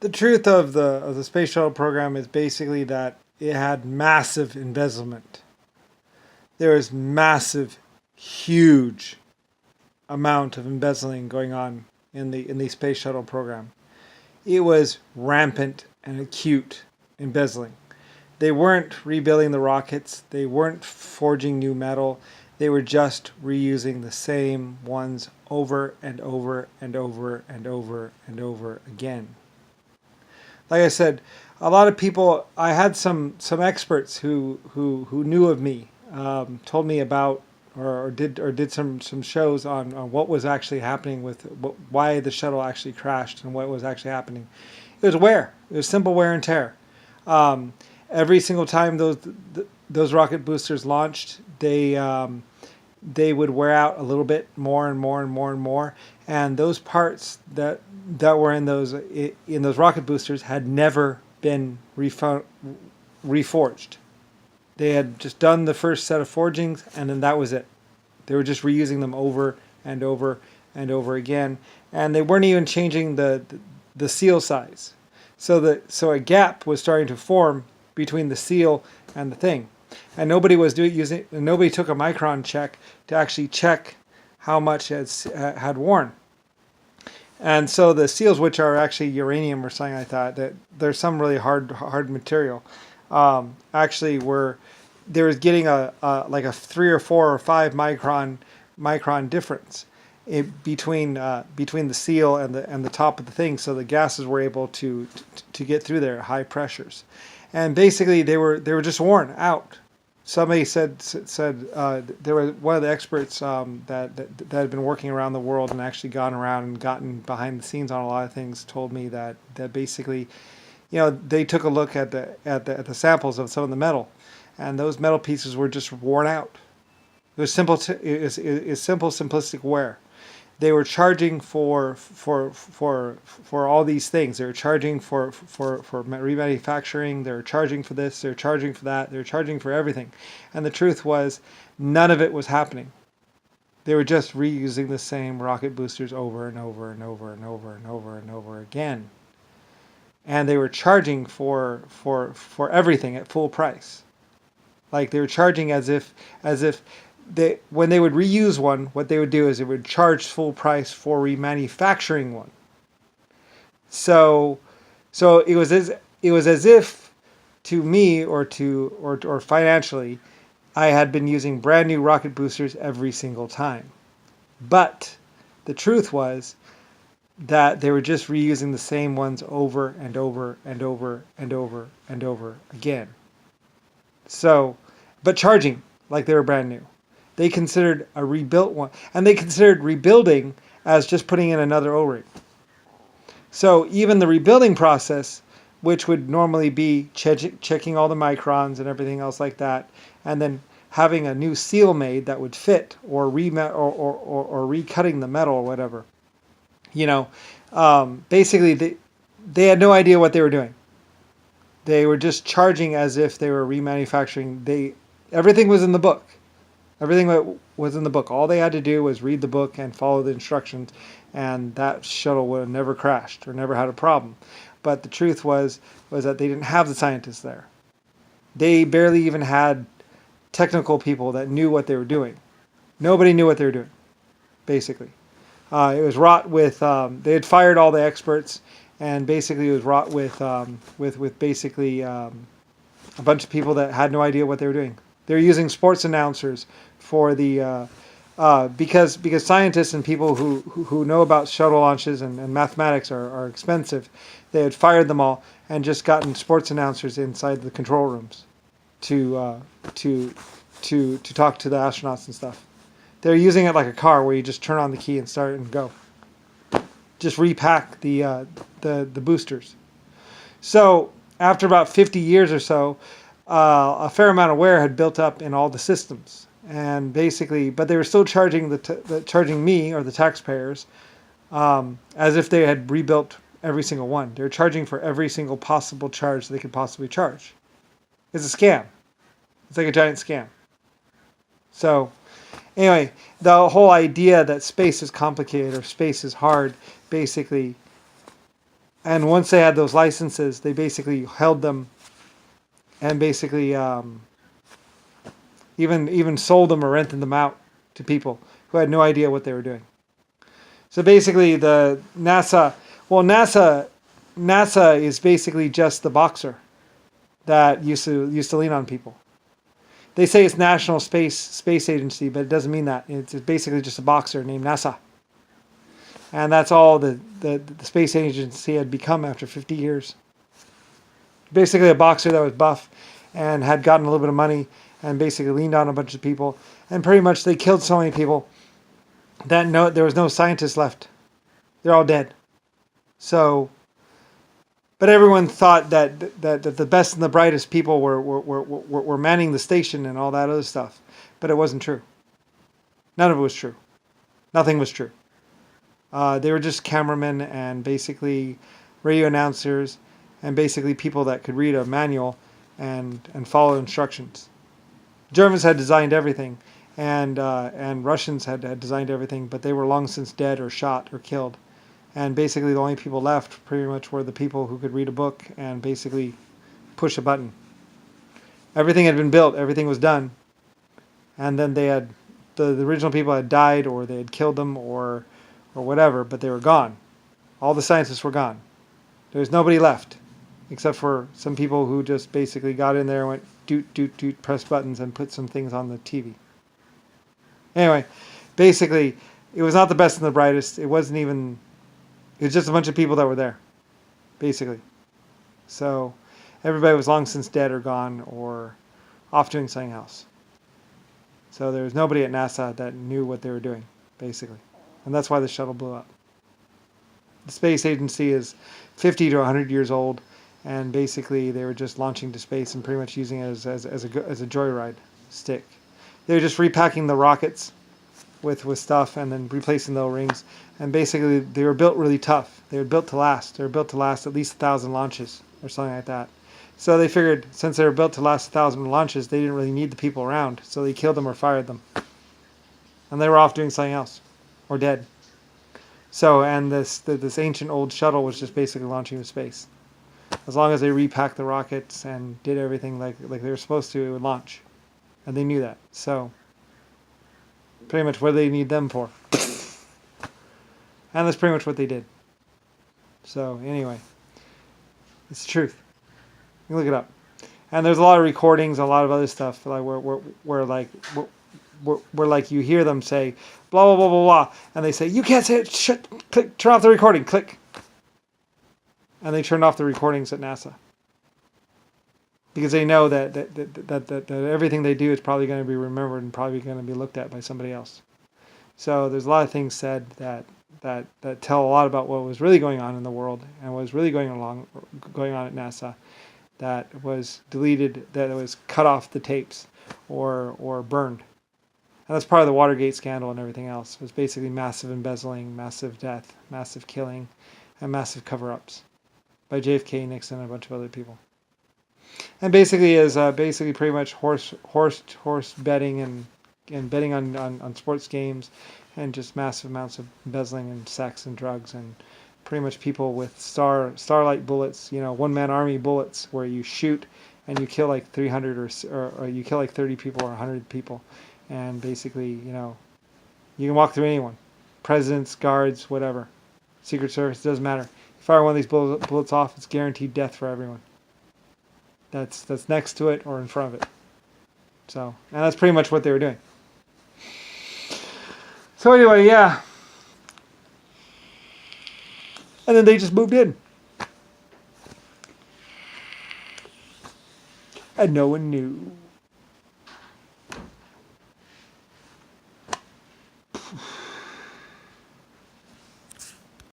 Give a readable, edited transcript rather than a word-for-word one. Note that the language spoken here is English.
The truth of the space shuttle program is basically that it had massive embezzlement. There was massive, huge amount of embezzling going on in the space shuttle program. It was rampant and acute embezzling. They weren't rebuilding the rockets. They weren't forging new metal. They were just reusing the same ones over and over and over and over and over again. Like I said, a lot of people. I had some experts who knew of me, told me about or did some shows on what was actually happening with why the shuttle actually crashed and what was actually happening. It was wear. It was simple wear and tear. Um, every single time those rocket boosters launched, they would wear out a little bit more and more and more and more. And those parts that were in those rocket boosters had never been reforged. They had just done the first set of forgings, and then that was it. They were just reusing them over and over and over again, and they weren't even changing the seal size. So a gap was starting to form between the seal and the thing, and nobody took a micron check to actually check how much it had worn. And so the seals, which are actually uranium or something like that, that there's some really hard material, actually were there was getting a like a 3 or 4 or 5 micron difference between the seal and the top of the thing, so the gases were able to get through there at high pressures, and basically they were just worn out. Somebody said there was one of the experts that had been working around the world and actually gone around and gotten behind the scenes on a lot of things, told me that basically, they took a look at the samples of some of the metal, and those metal pieces were just worn out. It was simple simplistic wear. They were charging for all these things. They were charging for remanufacturing. They were charging for this. They were charging for that. They were charging for everything. And the truth was, none of it was happening. They were just reusing the same rocket boosters over and over and over and over and over and over again. And they were charging for everything at full price. Like they were charging as if when they would reuse one, what they would do is they would charge full price for remanufacturing one. So it was as if, to me or financially, I had been using brand new rocket boosters every single time. But the truth was that they were just reusing the same ones over and over and over and over and over again. So, but charging like they were brand new. They considered a rebuilt one, and they considered rebuilding as just putting in another O-ring. So even the rebuilding process, which would normally be checking all the microns and everything else like that, and then having a new seal made that would fit, or recutting the metal or whatever, basically they had no idea what they were doing. They were just charging as if they were remanufacturing. Everything was in the book. Everything was in the book. All they had to do was read the book and follow the instructions, and that shuttle would have never crashed or never had a problem. But the truth was that they didn't have the scientists there. They barely even had technical people that knew what they were doing. Nobody knew what they were doing, basically. It was wrought with. They had fired all the experts, and basically it was wrought with basically a bunch of people that had no idea what they were doing. They were using sports announcers for the because scientists and people who know about shuttle launches and mathematics are expensive. They had fired them all and just gotten sports announcers inside the control rooms to talk to the astronauts and stuff. They're using it like a car where you just turn on the key and start and go. Just repack the boosters. So after about 50 years or so, a fair amount of wear had built up in all the systems, and basically, but they were still charging charging me or the taxpayers as if they had rebuilt every single one. They were charging for every single possible charge they could possibly charge. It's a scam. It's like a giant scam. So, anyway, the whole idea that space is complicated or space is hard, basically, And once they had those licenses, they basically held them and basically even sold them or rented them out to people who had no idea what they were doing. So basically, the NASA is basically just the boxer that used to lean on people. They say it's National Space Agency, but it doesn't mean that. It's basically just a boxer named NASA. And that's all the space agency had become after 50 years. Basically a boxer that was buff and had gotten a little bit of money and basically leaned on a bunch of people. And pretty much they killed so many people that there was no scientists left. They're all dead. So, but everyone thought that the best and the brightest people were manning the station and all that other stuff. But it wasn't true. None of it was true. Nothing was true. They were just cameramen and basically radio announcers and basically people that could read a manual and follow instructions. Germans had designed everything, and Russians had designed everything, but they were long since dead or shot or killed. And basically the only people left pretty much were the people who could read a book and basically push a button. Everything had been built, everything was done, and then they had the original people had died or they had killed them or whatever, but they were gone. All the scientists were gone. There was nobody left, except for some people who just basically got in there and went doot, doot, doot, press buttons and put some things on the TV. Anyway, basically, it was not the best and the brightest. It was just a bunch of people that were there, basically. So everybody was long since dead or gone or off doing something else. So there was nobody at NASA that knew what they were doing, basically. And that's why the shuttle blew up. The space agency is 50 to 100 years old, and basically they were just launching to space and pretty much using it as a joyride stick. They were just repacking the rockets with stuff and then replacing the O-rings. And basically they were built really tough. They were built to last. They were built to last at least 1,000 launches or something like that. So they figured since they were built to last 1,000 launches, they didn't really need the people around. So they killed them or fired them. And they were off doing something else. Or dead. So, and this ancient old shuttle was just basically launching to space. As long as they repacked the rockets and did everything like they were supposed to, it would launch. And they knew that. So, pretty much what do they need them for? And that's pretty much what they did. So, anyway. It's the truth. You can look it up. And there's a lot of recordings, a lot of other stuff, like where like you hear them say blah blah blah blah blah, and they say you can't say it. Shut. Click. Turn off the recording. Click. And they turned off the recordings at NASA because they know that everything they do is probably going to be remembered and probably going to be looked at by somebody else. So there's a lot of things said that tell a lot about what was really going on in the world and what was really going on at NASA that was deleted, that was cut off the tapes or burned. And that's part of the Watergate scandal and everything else. It was basically massive embezzling, massive death, massive killing, and massive cover-ups by JFK, Nixon, and a bunch of other people. And basically is basically pretty much horse betting and betting on sports games and just massive amounts of embezzling and sex and drugs and pretty much people with starlight bullets, one-man army bullets where you shoot and you kill like 300 or you kill like 30 people or 100 people. And basically, you can walk through anyone. Presidents, guards, whatever. Secret Service, doesn't matter. You fire one of these bullets off, it's guaranteed death for everyone. That's next to it or in front of it. So, and that's pretty much what they were doing. So anyway, yeah. And then they just moved in. And no one knew.